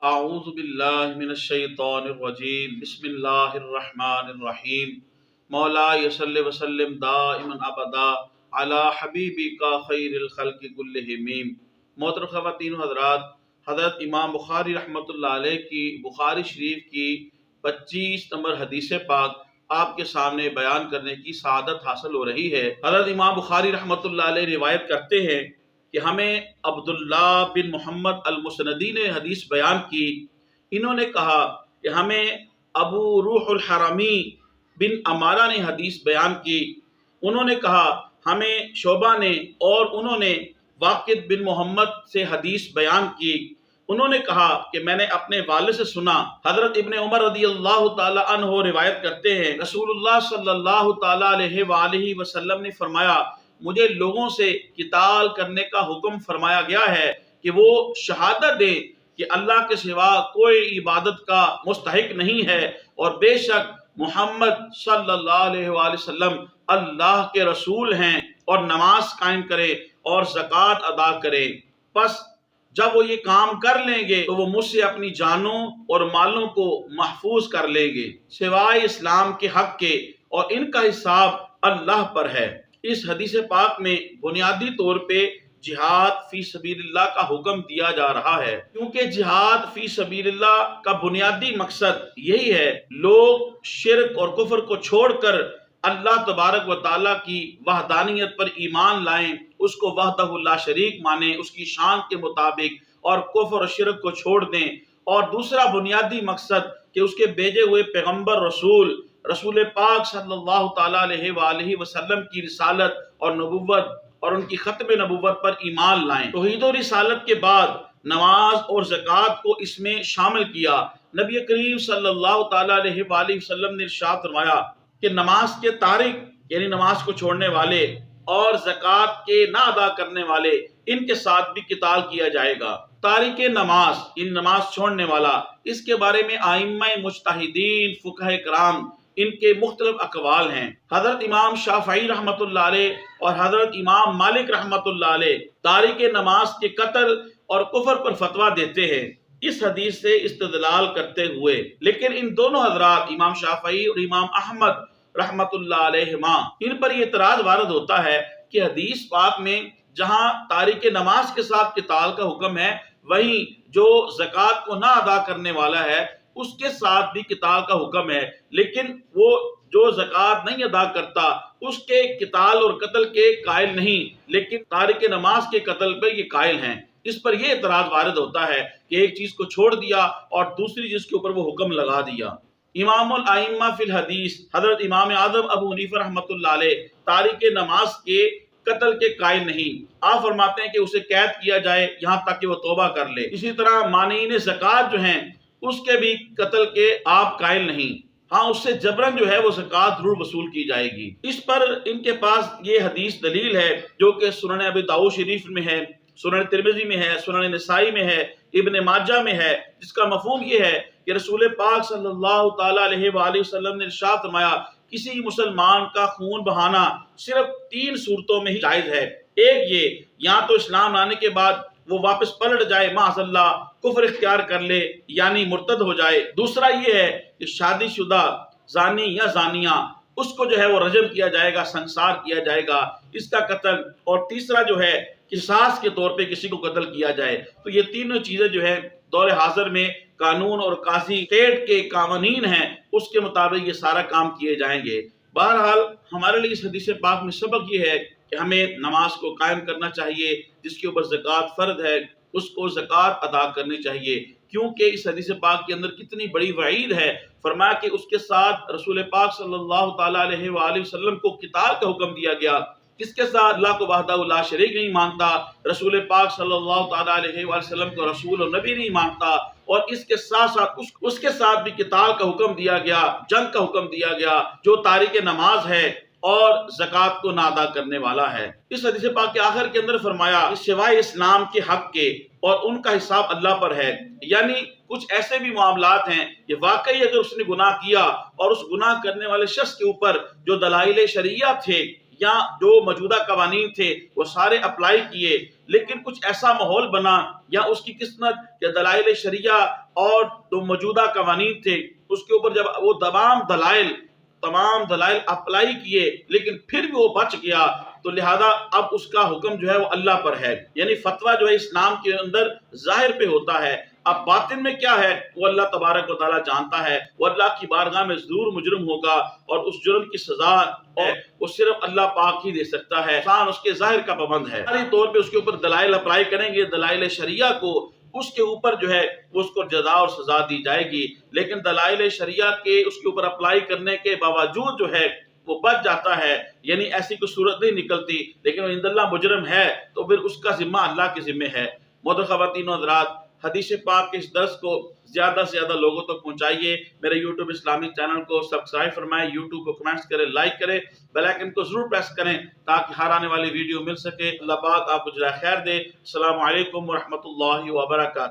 اعوذ باللہ من الشیطان الرجیم بسم اللہ الرحمن الرحیم مولا صلی وسلم دائما ابدا علی حبیبک خیر الخلق کلہم۔ محترم خواتین و حضرات، حضرت امام بخاری رحمۃ اللہ علیہ کی بخاری شریف کی 25 نمبر حدیث پاک آپ کے سامنے بیان کرنے کی سعادت حاصل ہو رہی ہے۔ حضرت امام بخاری رحمۃ اللہ علیہ روایت کرتے ہیں کہ ہمیں عبداللہ بن محمد المسندی نے حدیث بیان کی۔ انہوں نے کہا کہ ہمیں ابو روح الحرمی بن عمارہ نے حدیث بیان کی۔ انہوں نے کہا ہمیں شعبہ نے، اور انہوں نے واقد بن محمد سے حدیث بیان کی۔ انہوں نے کہا کہ میں نے اپنے والد سے سنا۔ حضرت ابن عمر رضی اللہ تعالی عنہ روایت کرتے ہیں، رسول اللہ صلی اللہ تعالی علیہ وآلہ وسلم نے فرمایا، مجھے لوگوں سے قتال کرنے کا حکم فرمایا گیا ہے کہ وہ شہادت دیں کہ اللہ کے سوا کوئی عبادت کا مستحق نہیں ہے، اور بے شک محمد صلی اللہ علیہ وآلہ وسلم اللہ کے رسول ہیں، اور نماز قائم کرے اور زکوٰۃ ادا کرے۔ پس جب وہ یہ کام کر لیں گے تو وہ مجھ سے اپنی جانوں اور مالوں کو محفوظ کر لیں گے سوائے اسلام کے حق کے، اور ان کا حساب اللہ پر ہے۔ اس حدیث پاک میں بنیادی طور پہ جہاد فی سبیل اللہ کا حکم دیا جا رہا ہے، کیونکہ جہاد فی سبیل اللہ کا بنیادی مقصد یہی ہے، لوگ شرک اور کفر کو چھوڑ کر اللہ تبارک و تعالیٰ کی وحدانیت پر ایمان لائیں، اس کو وحدہ لا شریک مانیں اس کی شان کے مطابق، اور کفر و شرک کو چھوڑ دیں۔ اور دوسرا بنیادی مقصد کہ اس کے بھیجے ہوئے پیغمبر رسول پاک صلی اللہ تعالیٰ علیہ وآلہ وسلم کی رسالت اور نبوت اور ان کی ختم نبوت پر ایمان لائیں۔ توحید و رسالت کے بعد نماز اور زکوٰۃ کو اس میں شامل کیا۔ نبی کریم صلی اللہ تعالیٰ علیہ وآلہ وسلم نے ارشاد فرمایا کہ نماز کے تارک یعنی نماز کو چھوڑنے والے اور زکوٰۃ کے نہ ادا کرنے والے، ان کے ساتھ بھی قتال کیا جائے گا۔ تارک نماز ان نماز چھوڑنے والا، اس کے بارے میں ائمہ مجتہدین فقہ کرام ان کے مختلف اقوال ہیں۔ حضرت امام شافعی رحمۃ اللہ علیہ اور حضرت امام مالک رحمۃ اللہ علیہ تارک نماز کے قتل اور کفر پر فتویٰ دیتے ہیں اس حدیث سے استدلال کرتے ہوئے، لیکن ان دونوں حضرات امام شافعی اور امام احمد رحمۃ اللہ علیہما ان پر یہ اعتراض وارد ہوتا ہے کہ حدیث پاک میں جہاں تارک نماز کے ساتھ قتال کا حکم ہے، وہیں جو زکوٰۃ کو نہ ادا کرنے والا ہے اس کے ساتھ بھی قتال کا حکم ہے، لیکن وہ جو زکوٰۃ نہیں ادا کرتا اس کے قتال اور قتل کے قائل نہیں، لیکن تارک نماز کے قتل پر یہ قائل ہیں۔ اس پر یہ اعتراض وارد ہوتا ہے کہ ایک چیز کو چھوڑ دیا اور دوسری چیز کے اوپر وہ حکم لگا دیا۔ امام الائمہ فی الحدیث حضرت امام اعظم ابو حنیفہ رحمۃ اللہ علیہ تارک نماز کے قتل کے قائل نہیں۔ آپ فرماتے ہیں کہ اسے قید کیا جائے یہاں تک کہ وہ توبہ کر لے۔ اسی طرح مانعین زکوٰۃ جو ہیں اس کے بھی قتل کے آپ قائل نہیں، ہاں اس سے جبرن جو ہے وہ زکوٰۃ ضرور وصول کی جائے گی۔ اس پر ان کے پاس یہ حدیث دلیل ہے جو کہ سنن ابی داؤد شریف میں ہے، سنن ترمذی میں ہے، سنن نسائی میں ہے، ابن ماجہ میں ہے، جس کا مفہوم یہ ہے کہ رسول پاک صلی اللہ تعالیٰ علیہ وآلہ وسلم نے ارشاد فرمایا، کسی مسلمان کا خون بہانا صرف 3 صورتوں میں ہی جائز ہے۔ ایک یہ، یا تو اسلام لانے کے بعد وہ واپس پلٹ جائے، معاذ اللہ کفر اختیار کر لے یعنی مرتد ہو جائے۔ دوسرا یہ ہے کہ شادی شدہ زانی یا زانیہ اس کو جو ہے وہ رجم کیا جائے گا، سنسار کیا جائے گا اس کا قتل۔ اور تیسرا جو ہے قصاص کے طور پہ کسی کو قتل کیا جائے۔ تو یہ تینوں چیزیں جو ہے دور حاضر میں قانون اور قاضی اسٹیٹ کے قوانین ہیں، اس کے مطابق یہ سارا کام کیے جائیں گے۔ بہرحال ہمارے لیے اس حدیث پاک میں سبق یہ ہے کہ ہمیں نماز کو قائم کرنا چاہیے، جس کے اوپر زکوٰۃ فرض ہے اس کو زکوٰۃ ادا کرنی چاہیے، کیونکہ اس حدیث پاک کے اندر کتنی بڑی وعید ہے۔ فرمایا کہ اس کے ساتھ رسول پاک صلی اللہ تعالیٰ علیہ وآلہ وسلم کو قتال کا حکم دیا گیا، اس کے ساتھ اللہ کو وحدہ لا شریک نہیں مانتا، رسول پاک صلی اللہ تعالیٰ علیہ وآلہ وسلم کو رسول و نبی نہیں مانتا، اور اس کے ساتھ ساتھ اس کے ساتھ بھی قتال کا حکم دیا گیا، جنگ کا حکم دیا گیا، جو تارک نماز ہے اور زکوٰۃ کو نہ ادا کرنے والا ہے۔ اس حدیث پاک کے آخر کے اندر فرمایا سوائے اسلام کے حق کے، اور ان کا حساب اللہ پر ہے، یعنی کچھ ایسے بھی معاملات ہیں کہ واقعی اگر اس نے گناہ کیا اور اس گناہ کرنے والے شخص کے اوپر جو دلائل شرعیہ تھے یا جو موجودہ قوانین تھے وہ سارے اپلائی کیے، لیکن کچھ ایسا ماحول بنا یا اس کی قسمت کہ دلائل شرعیہ اور جو موجودہ قوانین تھے اس کے اوپر جب وہ تمام دلائل اپلائی کیے لیکن پھر بھی وہ بچ گیا، تو لہذا اب اس کا حکم جو ہے وہ اللہ پر ہے، یعنی فتویٰ جو ہے اسلام کے اندر ظاہر پہ ہوتا ہے، اب باطن میں کیا ہے وہ اللہ تبارک و تعالیٰ جانتا ہے، وہ اللہ کی بارگاہ میں ضرور مجرم ہوگا اور اس جرم کی سزا ہے وہ صرف اللہ پاک ہی دے سکتا ہے، انسان اس کے ظاہر کا پابند ہے، ساری طور پہ اس کے اوپر دلائل اپلائی کریں گے، دلائل شرعیہ کو، اس کے اوپر جو ہے اس کو جزا اور سزا دی جائے گی، لیکن دلائل شرعیہ کے اس کے اوپر اپلائی کرنے کے باوجود جو ہے وہ بچ جاتا ہے، یعنی ایسی کوئی صورت نہیں نکلتی، لیکن وہ عند اللہ مجرم ہے تو پھر اس کا ذمہ اللہ کے ذمہ ہے۔ محترم خواتین و حضرات، حدیث پاک کے اس درس کو زیادہ سے زیادہ لوگوں تک پہنچائیے، میرے یوٹیوب اسلامک چینل کو سبسکرائب فرمائیں، یوٹیوب کو کمنٹس کریں، لائک کریں، بیل آئیکن کو ضرور پریس کریں تاکہ ہر آنے والی ویڈیو مل سکے۔ اللہ پاک آپ کو جزائے خیر دے۔ السلام علیکم ورحمۃ اللہ وبرکاتہ۔